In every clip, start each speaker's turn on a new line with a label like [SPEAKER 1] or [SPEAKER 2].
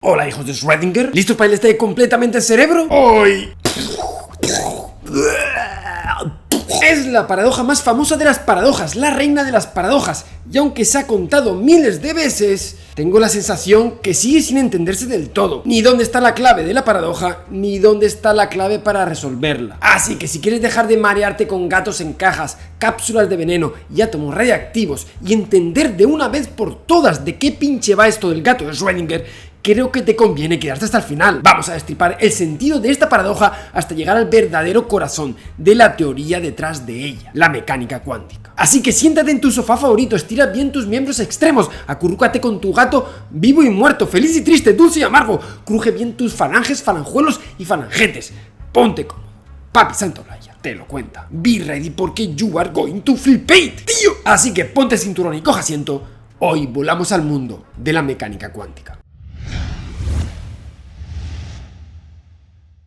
[SPEAKER 1] Hola, hijos de Schrödinger, ¿listos para el este completamente cerebro? Hoy es la paradoja más famosa de las paradojas, la reina de las paradojas, y aunque se ha contado miles de veces, tengo la sensación que sigue sin entenderse del todo, ni dónde está la clave de la paradoja, ni dónde está la clave para resolverla. Así que si quieres dejar de marearte con gatos en cajas, cápsulas de veneno y átomos radiactivos, y entender de una vez por todas de qué pinche va esto del gato de Schrödinger, creo que te conviene quedarte hasta el final. Vamos a destripar el sentido de esta paradoja hasta llegar al verdadero corazón de la teoría detrás de ella, la mecánica cuántica. Así que siéntate en tu sofá favorito, estira bien tus miembros extremos, acurrúcate con tu gato vivo y muerto, feliz y triste, dulce y amargo, cruje bien tus falanges, falanjuelos y falangetes, ponte cómodo. Papi Santolaya te lo cuenta. Be ready porque you are going to flip it, tío. Así que ponte el cinturón y coja asiento. Hoy volamos al mundo de la mecánica cuántica.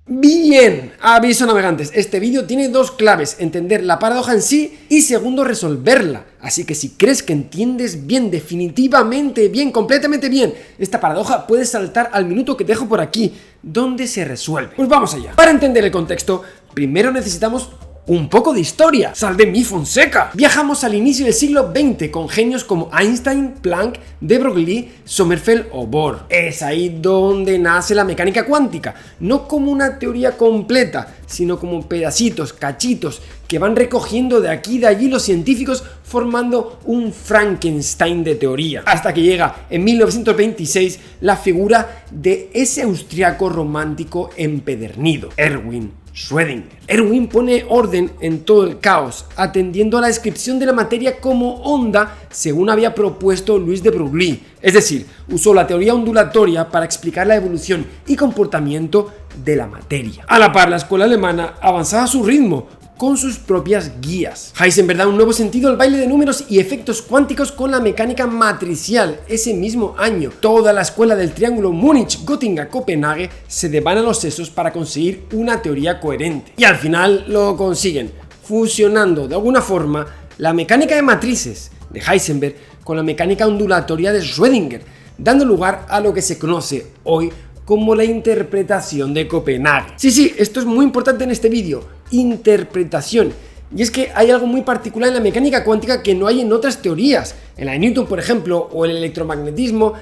[SPEAKER 1] Bien, aviso navegantes, este vídeo tiene dos claves: entender la paradoja en sí y segundo, resolverla. Así que si crees que entiendes bien, definitivamente bien, completamente bien esta paradoja, puedes saltar al minuto que te dejo por aquí, donde se resuelve. Pues vamos allá. Para entender el contexto, primero necesitamos un poco de historia. Sal de mi Fonseca. Viajamos al inicio del siglo XX con genios como Einstein, Planck, de Broglie, Sommerfeld o Bohr. Es ahí donde nace la mecánica cuántica, no como una teoría completa, sino como pedacitos, cachitos, que van recogiendo de aquí y de allí los científicos, formando un Frankenstein de teoría. Hasta que llega en 1926 la figura de ese austriaco romántico empedernido, Erwin Schrödinger. Erwin pone orden en todo el caos, atendiendo a la descripción de la materia como onda, según había propuesto Louis de Broglie. Es decir, usó la teoría ondulatoria para explicar la evolución y comportamiento de la materia. A la par, la escuela alemana avanzaba a su ritmo, con sus propias guías. Heisenberg da un nuevo sentido al baile de números y efectos cuánticos con la mecánica matricial. Ese mismo año, toda la escuela del triángulo Múnich-Göttingen-Copenhague se devana los sesos para conseguir una teoría coherente. Y al final lo consiguen, fusionando de alguna forma la mecánica de matrices de Heisenberg con la mecánica ondulatoria de Schrödinger, dando lugar a lo que se conoce hoy como la interpretación de Copenhague. Sí, esto es muy importante en este vídeo, interpretación. Y es que hay algo muy particular en la mecánica cuántica que no hay en otras teorías. En la de Newton, por ejemplo, o el electromagnetismo,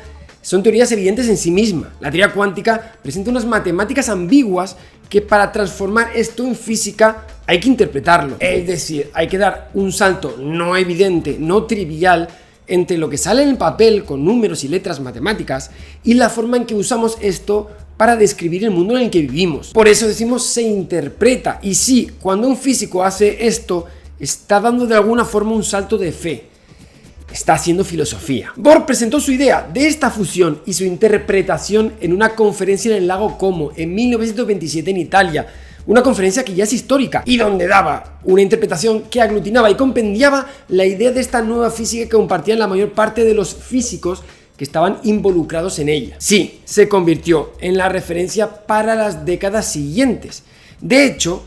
[SPEAKER 1] son teorías evidentes en sí mismas. La teoría cuántica presenta unas matemáticas ambiguas que para transformar esto en física hay que interpretarlo. Es decir, hay que dar un salto no evidente, no trivial, entre lo que sale en el papel con números y letras matemáticas y la forma en que usamos esto para describir el mundo en el que vivimos. Por eso decimos se interpreta. Y sí, cuando un físico hace esto, está dando de alguna forma un salto de fe. Está haciendo filosofía. Bohr presentó su idea de esta fusión y su interpretación en una conferencia en el lago Como en 1927 en Italia. Una conferencia que ya es histórica y donde daba una interpretación que aglutinaba y compendiaba la idea de esta nueva física que compartían la mayor parte de los físicos que estaban involucrados en ella. Sí, se convirtió en la referencia para las décadas siguientes. De hecho,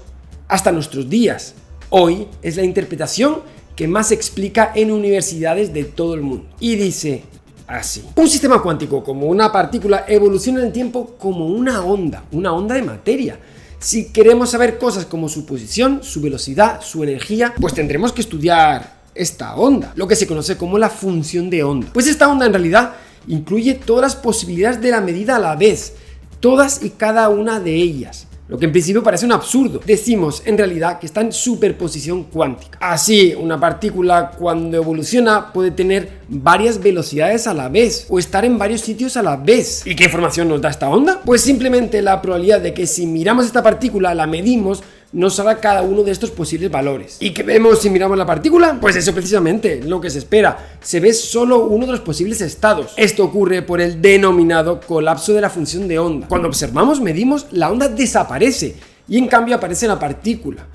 [SPEAKER 1] hasta nuestros días, hoy es la interpretación que más se explica en universidades de todo el mundo. Y dice así: un sistema cuántico como una partícula evoluciona en el tiempo como una onda de materia. Si queremos saber cosas como su posición, su velocidad, su energía, pues tendremos que estudiar esta onda, lo que se conoce como la función de onda. Pues esta onda en realidad incluye todas las posibilidades de la medida a la vez, todas y cada una de ellas. Lo que en principio parece un absurdo. Decimos en realidad que está en superposición cuántica. Así, una partícula cuando evoluciona puede tener varias velocidades a la vez o estar en varios sitios a la vez. ¿Y qué información nos da esta onda? Pues simplemente la probabilidad de que si miramos esta partícula, la medimos, nos hará cada uno de estos posibles valores. ¿Y qué vemos si miramos la partícula? Pues eso precisamente, lo que se espera. Se ve solo uno de los posibles estados. Esto ocurre por el denominado colapso de la función de onda. Cuando observamos, medimos, la onda desaparece y en cambio aparece la partícula.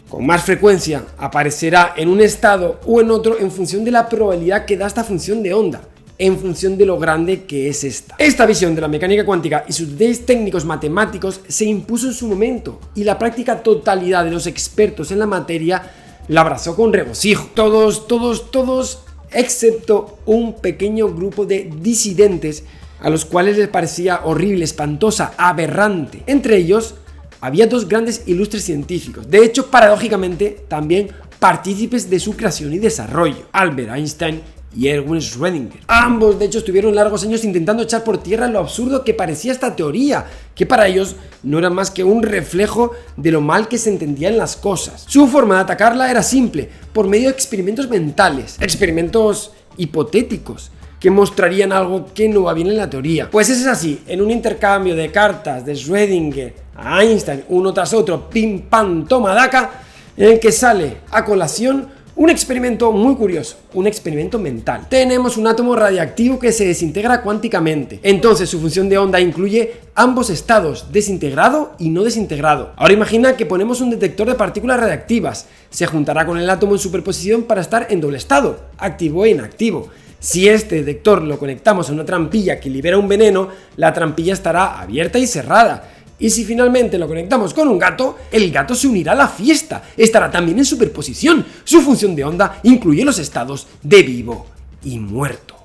[SPEAKER 1] Con más frecuencia aparecerá en un estado o en otro en función de la probabilidad que da esta función de onda, en función de lo grande que es esta. Esta visión de la mecánica cuántica y sus detalles técnicos matemáticos se impuso en su momento y la práctica totalidad de los expertos en la materia la abrazó con regocijo. Todos, excepto un pequeño grupo de disidentes a los cuales les parecía horrible, espantosa, aberrante. Entre ellos había dos grandes ilustres científicos, de hecho paradójicamente también partícipes de su creación y desarrollo, Albert Einstein y Erwin Schrödinger. Ambos de hecho estuvieron largos años intentando echar por tierra lo absurdo que parecía esta teoría, que para ellos no era más que un reflejo de lo mal que se entendían las cosas. Su forma de atacarla era simple, por medio de experimentos mentales, experimentos hipotéticos, que mostrarían algo que no va bien en la teoría. Pues eso es así, en un intercambio de cartas de Schrödinger a Einstein, uno tras otro, pim pam toma daca, en el que sale a colación un experimento muy curioso, un experimento mental. Tenemos un átomo radiactivo que se desintegra cuánticamente. Entonces su función de onda incluye ambos estados, desintegrado y no desintegrado. Ahora imagina que ponemos un detector de partículas radiactivas. Se juntará con el átomo en superposición para estar en doble estado, activo e inactivo. Si este detector lo conectamos a una trampilla que libera un veneno, la trampilla estará abierta y cerrada. Y si finalmente lo conectamos con un gato, el gato se unirá a la fiesta, estará también en superposición. Su función de onda incluye los estados de vivo y muerto.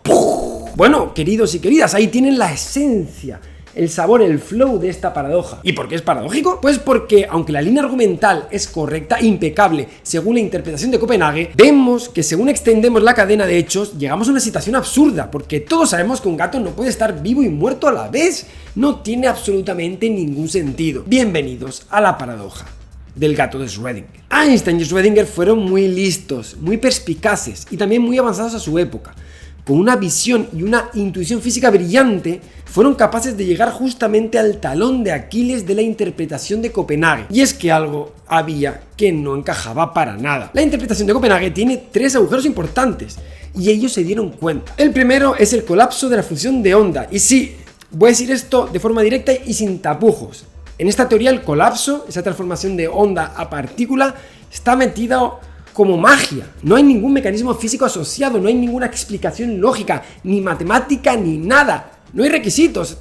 [SPEAKER 1] Bueno, queridos y queridas, ahí tienen la esencia, el sabor, el flow de esta paradoja. ¿Y por qué es paradójico? Pues porque, aunque la línea argumental es correcta, impecable, según la interpretación de Copenhague, vemos que según extendemos la cadena de hechos, llegamos a una situación absurda, porque todos sabemos que un gato no puede estar vivo y muerto a la vez. No tiene absolutamente ningún sentido. Bienvenidos a la paradoja del gato de Schrödinger. Einstein y Schrödinger fueron muy listos, muy perspicaces y también muy avanzados a su época. Con una visión y una intuición física brillante, fueron capaces de llegar justamente al talón de Aquiles de la interpretación de Copenhague. Y es que algo había que no encajaba para nada. La interpretación de Copenhague tiene tres agujeros importantes, y ellos se dieron cuenta. El primero es el colapso de la función de onda, y sí, voy a decir esto de forma directa y sin tapujos. En esta teoría el colapso, esa transformación de onda a partícula, está metida como magia. No hay ningún mecanismo físico asociado, no hay ninguna explicación lógica, ni matemática, ni nada. No hay requisitos,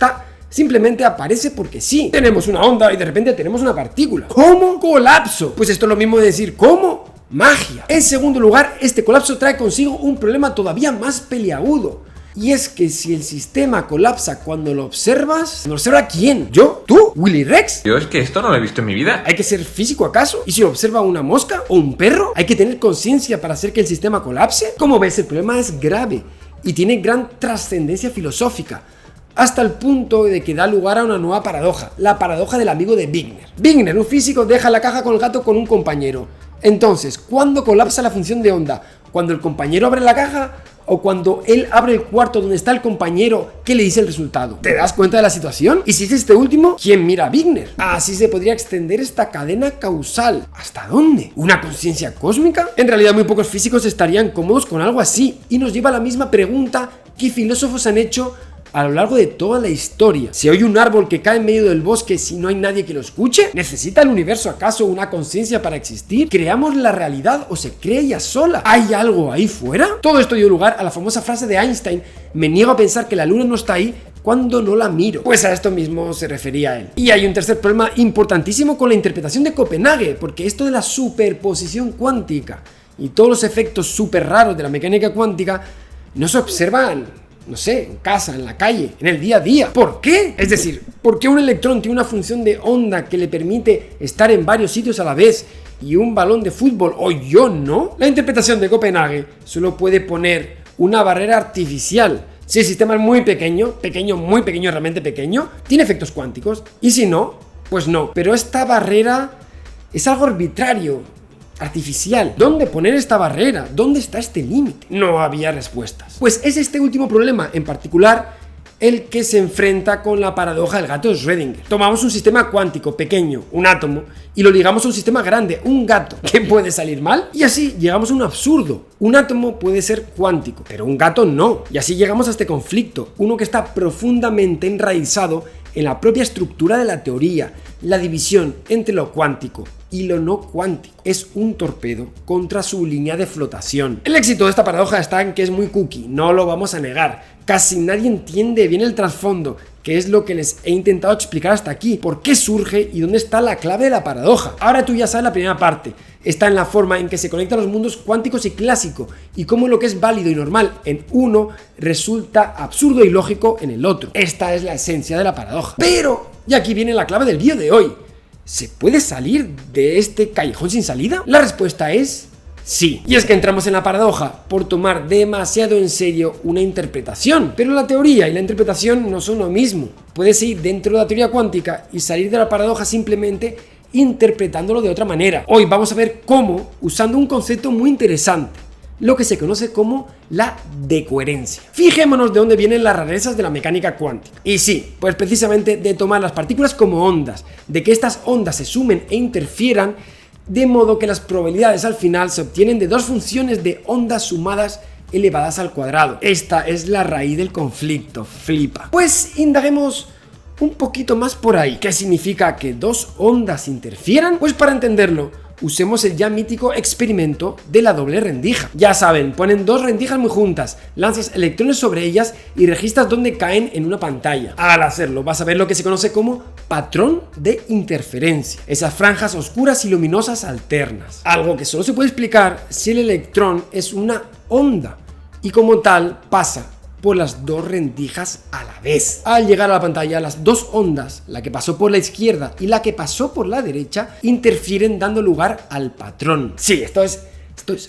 [SPEAKER 1] simplemente aparece porque sí. Tenemos una onda y de repente tenemos una partícula. ¿Cómo? Colapso. Pues esto es lo mismo de decir ¿cómo? Magia. En segundo lugar, este colapso trae consigo un problema todavía más peliagudo. Y es que si el sistema colapsa cuando lo observas, ¿lo observa quién? ¿Yo? ¿Tú? ¿Willy Rex?
[SPEAKER 2] Yo es que esto no lo he visto en mi vida.
[SPEAKER 1] ¿Hay que ser físico acaso? ¿Y si lo observa una mosca o un perro? ¿Hay que tener conciencia para hacer que el sistema colapse? Como ves, el problema es grave y tiene gran trascendencia filosófica, hasta el punto de que da lugar a una nueva paradoja, la paradoja del amigo de Wigner. Wigner, un físico, deja la caja con el gato con un compañero. Entonces, ¿cuándo colapsa la función de onda? ¿Cuando el compañero abre la caja o cuando él abre el cuarto donde está el compañero que le dice el resultado? ¿Te das cuenta de la situación? Y si es este último, ¿quién mira a Wigner? Así se podría extender esta cadena causal. ¿Hasta dónde? ¿Una conciencia cósmica? En realidad muy pocos físicos estarían cómodos con algo así, y nos lleva a la misma pregunta que filósofos han hecho a lo largo de toda la historia. ¿Se oye un árbol que cae en medio del bosque si no hay nadie que lo escuche? ¿Necesita el universo acaso una conciencia para existir? ¿Creamos la realidad o se crea ella sola? ¿Hay algo ahí fuera? Todo esto dio lugar a la famosa frase de Einstein: me niego a pensar que la luna no está ahí cuando no la miro. Pues a esto mismo se refería él. Y hay un tercer problema importantísimo con la interpretación de Copenhague, porque esto de la superposición cuántica y todos los efectos súper raros de la mecánica cuántica no se observan, no sé, en casa, en la calle, en el día a día. ¿Por qué? Es decir, ¿por qué un electrón tiene una función de onda que le permite estar en varios sitios a la vez y un balón de fútbol o yo no? La interpretación de Copenhague solo puede poner una barrera artificial. Si el sistema es muy pequeño, muy pequeño, realmente pequeño, tiene efectos cuánticos. Y si no, pues no. Pero esta barrera es algo arbitrario, artificial. ¿Dónde poner esta barrera? ¿Dónde está este límite? No había respuestas. Pues es este último problema en particular el que se enfrenta con la paradoja del gato de Schrödinger. Tomamos un sistema cuántico pequeño, un átomo, y lo ligamos a un sistema grande, un gato. ¿Qué puede salir mal? Y así llegamos a un absurdo. Un átomo puede ser cuántico, pero un gato no. Y así llegamos a este conflicto, uno que está profundamente enraizado en la propia estructura de la teoría, la división entre lo cuántico y lo no cuántico. Es un torpedo contra su línea de flotación. El éxito de esta paradoja está en que es muy cookie, no lo vamos a negar. Casi nadie entiende bien el trasfondo, que es lo que les he intentado explicar hasta aquí, por qué surge y dónde está la clave de la paradoja. Ahora tú ya sabes la primera parte, está en la forma en que se conectan los mundos cuánticos y clásico, y cómo lo que es válido y normal en uno resulta absurdo y lógico en el otro. Esta es la esencia de la paradoja. Pero, y aquí viene la clave del vídeo de hoy, ¿se puede salir de este callejón sin salida? La respuesta es sí. Y es que entramos en la paradoja por tomar demasiado en serio una interpretación. Pero la teoría y la interpretación no son lo mismo. Puedes ir dentro de la teoría cuántica y salir de la paradoja simplemente interpretándolo de otra manera. Hoy vamos a ver cómo, usando un concepto muy interesante, lo que se conoce como la decoherencia. Fijémonos de dónde vienen las rarezas de la mecánica cuántica. Y sí, pues precisamente de tomar las partículas como ondas, de que estas ondas se sumen e interfieran, de modo que las probabilidades al final se obtienen de dos funciones de ondas sumadas elevadas al cuadrado. Esta es la raíz del conflicto, flipa. Pues indaguemos un poquito más por ahí. ¿Qué significa que dos ondas interfieran? Pues para entenderlo, usemos el ya mítico experimento de la doble rendija. Ya saben, ponen dos rendijas muy juntas, lanzas electrones sobre ellas y registras dónde caen en una pantalla. Al hacerlo vas a ver lo que se conoce como patrón de interferencia, esas franjas oscuras y luminosas alternas. Algo que solo se puede explicar si el electrón es una onda y como tal pasa por las dos rendijas a la vez. Al llegar a la pantalla, las dos ondas, la que pasó por la izquierda y la que pasó por la derecha, interfieren dando lugar al patrón. Sí, esto es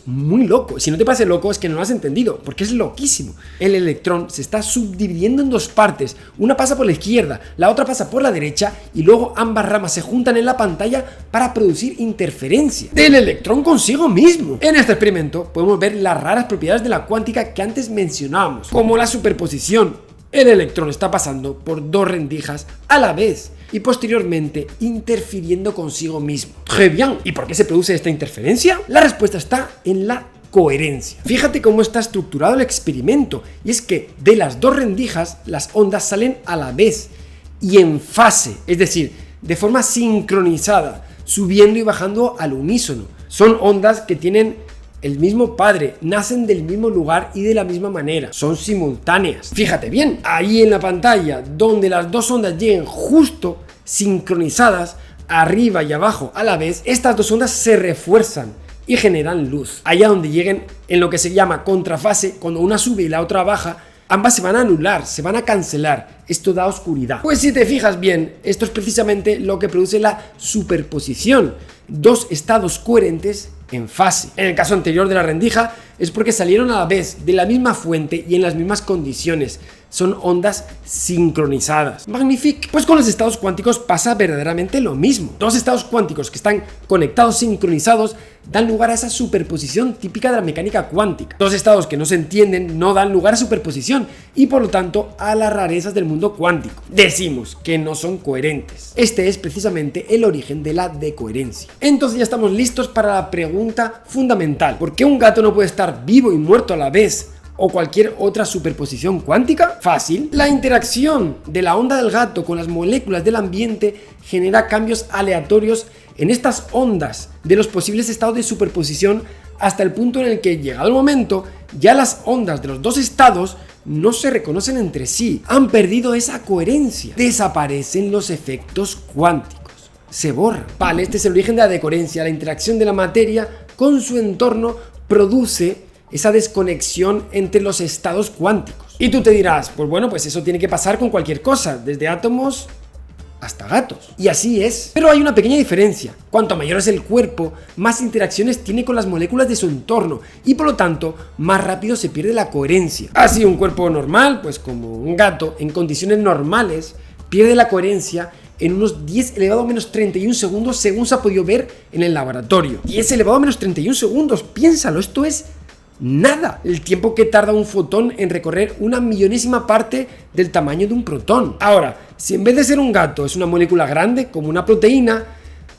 [SPEAKER 1] muy loco. Si no te parece loco es que no lo has entendido, porque es loquísimo. El electrón se está subdividiendo en dos partes. Una pasa por la izquierda, la otra pasa por la derecha y luego ambas ramas se juntan en la pantalla para producir interferencia del electrón consigo mismo. En este experimento podemos ver las raras propiedades de la cuántica que antes mencionábamos, como la superposición. El electrón está pasando por dos rendijas a la vez y posteriormente interfiriendo consigo mismo. ¡Très bien! ¿Y por qué se produce esta interferencia? La respuesta está en la coherencia. Fíjate cómo está estructurado el experimento, y es que de las dos rendijas las ondas salen a la vez y en fase, es decir, de forma sincronizada, subiendo y bajando al unísono. Son ondas que tienen el mismo padre, nacen del mismo lugar y de la misma manera, son simultáneas. Fíjate bien, ahí en la pantalla, donde las dos ondas lleguen justo sincronizadas, arriba y abajo a la vez, estas dos ondas se refuerzan y generan luz. Allá donde lleguen en lo que se llama contrafase, cuando una sube y la otra baja, ambas se van a anular, se van a cancelar. Esto da oscuridad. Pues si te fijas bien, esto es precisamente lo que produce la superposición. Dos estados coherentes en fase. En el caso anterior de la rendija es porque salieron a la vez de la misma fuente y en las mismas condiciones. Son ondas sincronizadas. Magnifique. Pues con los estados cuánticos pasa verdaderamente lo mismo. Dos estados cuánticos que están conectados, sincronizados, dan lugar a esa superposición típica de la mecánica cuántica. Dos estados que no se entienden no dan lugar a superposición y por lo tanto a las rarezas del mundo cuántico. Decimos que no son coherentes. Este es precisamente el origen de la decoherencia. Entonces ya estamos listos para la pregunta fundamental. ¿Por qué un gato no puede estar vivo y muerto a la vez? ¿O cualquier otra superposición cuántica? Fácil. La interacción de la onda del gato con las moléculas del ambiente genera cambios aleatorios en estas ondas de los posibles estados de superposición hasta el punto en el que, llegado el momento, ya las ondas de los dos estados no se reconocen entre sí. Han perdido esa coherencia. Desaparecen los efectos cuánticos. Se borran. Vale, este es el origen de la decoherencia. La interacción de la materia con su entorno produce esa desconexión entre los estados cuánticos. Y tú te dirás, pues bueno, pues eso tiene que pasar con cualquier cosa, desde átomos hasta gatos. Y así es. Pero hay una pequeña diferencia. Cuanto mayor es el cuerpo, más interacciones tiene con las moléculas de su entorno y por lo tanto, más rápido se pierde la coherencia. Así un cuerpo normal, pues como un gato, en condiciones normales, pierde la coherencia en unos 10 elevado a menos 31 segundos según se ha podido ver en el laboratorio. 10 elevado a menos 31 segundos, piénsalo, esto es nada, el tiempo que tarda un fotón en recorrer una millonésima parte del tamaño de un protón. Ahora, si en vez de ser un gato es una molécula grande como una proteína,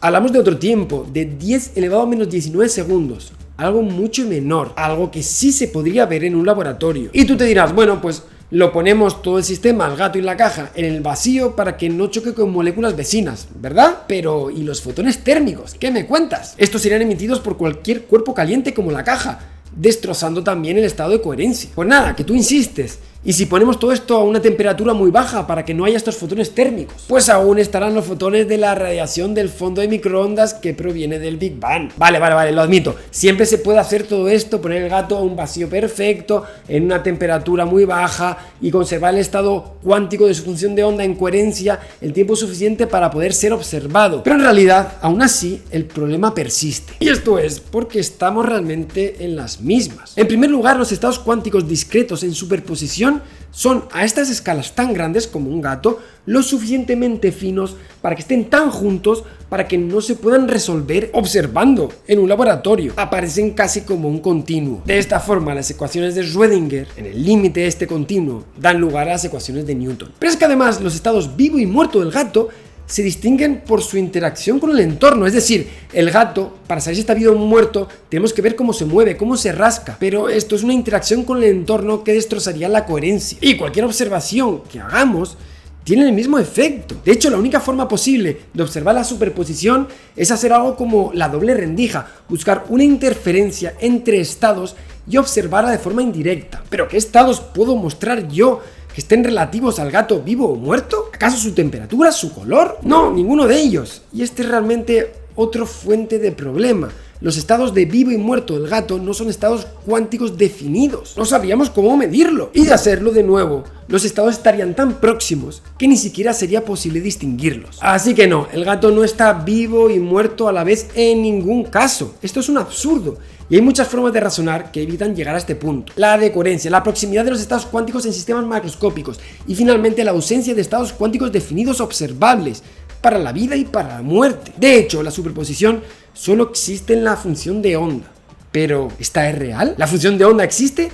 [SPEAKER 1] hablamos de otro tiempo, de 10 elevado a menos 19 segundos, algo mucho menor, algo que sí se podría ver en un laboratorio. Y tú te dirás, bueno, pues Lo ponemos todo el sistema, el gato y la caja, en el vacío para que no choque con moléculas vecinas, ¿verdad? Pero, ¿y los fotones térmicos? ¿Qué me cuentas? Estos serían emitidos por cualquier cuerpo caliente como la caja, destrozando también el estado de coherencia. Pues nada, que tú insistes. Y si ponemos todo esto a una temperatura muy baja para que no haya estos fotones térmicos, pues aún estarán los fotones de la radiación del fondo de microondas que proviene del Big Bang. Vale, lo admito. Siempre se puede hacer todo esto, poner el gato a un vacío perfecto, en una temperatura muy baja y conservar el estado cuántico de su función de onda en coherencia el tiempo suficiente para poder ser observado. Pero en realidad, aún así, el problema persiste. Y esto es porque estamos realmente en las mismas. En primer lugar, los estados cuánticos discretos en superposición son a estas escalas tan grandes como un gato, lo suficientemente finos para que estén tan juntos para que no se puedan resolver observando en un laboratorio. Aparecen casi como un continuo. De esta forma, las ecuaciones de Schrödinger, en el límite de este continuo, dan lugar a las ecuaciones de Newton. Pero es que además los estados vivo y muerto del gato se distinguen por su interacción con el entorno, es decir, el gato, para saber si está vivo o muerto, tenemos que ver cómo se mueve, cómo se rasca, pero esto es una interacción con el entorno que destrozaría la coherencia, y cualquier observación que hagamos tiene el mismo efecto. De hecho, la única forma posible de observar la superposición es hacer algo como la doble rendija, buscar una interferencia entre estados y observarla de forma indirecta. ¿Pero qué estados puedo mostrar yo que estén relativos al gato vivo o muerto? ¿Acaso su temperatura, su color? No, ninguno de ellos. Y este es realmente otra fuente de problema. Los estados de vivo y muerto del gato no son estados cuánticos definidos. No sabríamos cómo medirlo. Y de hacerlo de nuevo, los estados estarían tan próximos que ni siquiera sería posible distinguirlos. Así que no, el gato no está vivo y muerto a la vez en ningún caso. Esto es un absurdo. Y hay muchas formas de razonar que evitan llegar a este punto. La de coherencia, la proximidad de los estados cuánticos en sistemas macroscópicos y finalmente la ausencia de estados cuánticos definidos observables para la vida y para la muerte. De hecho, la superposición solo existe en la función de onda. Pero, ¿esta es real? ¿La función de onda existe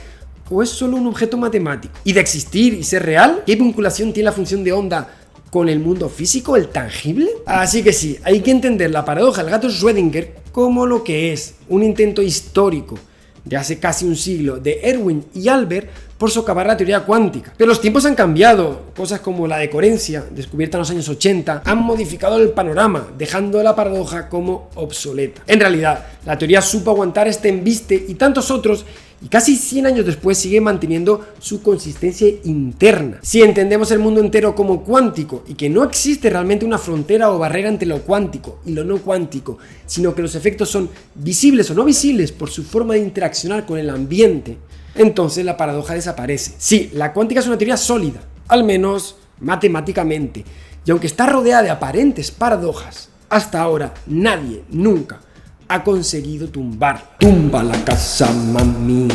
[SPEAKER 1] o es solo un objeto matemático? Y de existir y ser real, ¿qué vinculación tiene la función de onda con el mundo físico, el tangible? Así que sí, hay que entender la paradoja del gato Schrödinger como lo que es, un intento histórico de hace casi un siglo de Erwin y Albert por socavar la teoría cuántica. Pero los tiempos han cambiado, cosas como la de coherencia, descubierta en los años 80, han modificado el panorama, dejando la paradoja como obsoleta. En realidad, la teoría supo aguantar este embiste y tantos otros, y casi 100 años después sigue manteniendo su consistencia interna. Si entendemos el mundo entero como cuántico y que no existe realmente una frontera o barrera entre lo cuántico y lo no cuántico, sino que los efectos son visibles o no visibles por su forma de interaccionar con el ambiente, entonces la paradoja desaparece. Sí, la cuántica es una teoría sólida, al menos matemáticamente, y aunque está rodeada de aparentes paradojas, hasta ahora nadie, nunca, ha conseguido tumbarla. Tumba la casa, mami.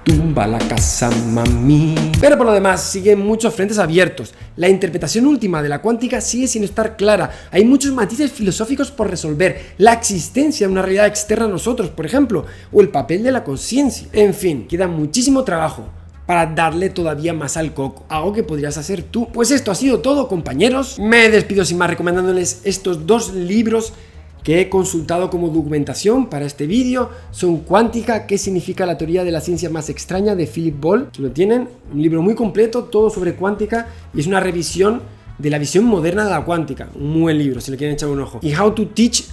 [SPEAKER 1] Tumba la casa, mami. Pero por lo demás, siguen muchos frentes abiertos. La interpretación última de la cuántica sigue sin estar clara. Hay muchos matices filosóficos por resolver. La existencia de una realidad externa a nosotros, por ejemplo, o el papel de la conciencia. En fin, queda muchísimo trabajo para darle todavía más al coco, algo que podrías hacer tú. Pues esto ha sido todo, compañeros. Me despido sin más recomendándoles estos dos libros que he consultado como documentación para este vídeo. Son Cuántica, ¿qué significa la teoría de la ciencia más extraña?, de Philip Ball. Lo tienen, un libro muy completo, todo sobre cuántica, y es una revisión de la visión moderna de la cuántica. Un muy buen libro, si le quieren echar un ojo. Y How to Teach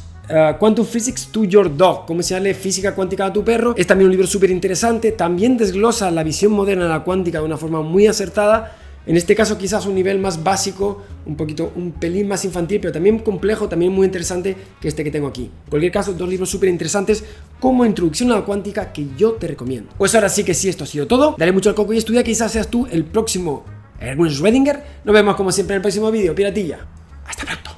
[SPEAKER 1] Quantum Physics to Your Dog, cómo enseñarle física cuántica a tu perro. Es también un libro súper interesante, también desglosa la visión moderna de la cuántica de una forma muy acertada. En este caso quizás un nivel más básico, un pelín más infantil, pero también complejo, también muy interesante que este que tengo aquí. En cualquier caso, dos libros súper interesantes como Introducción a la Cuántica que yo te recomiendo. Pues ahora sí que sí, esto ha sido todo. Dale mucho al coco y estudia, quizás seas tú el próximo Erwin Schrödinger. Nos vemos como siempre en el próximo vídeo, piratilla. Hasta pronto.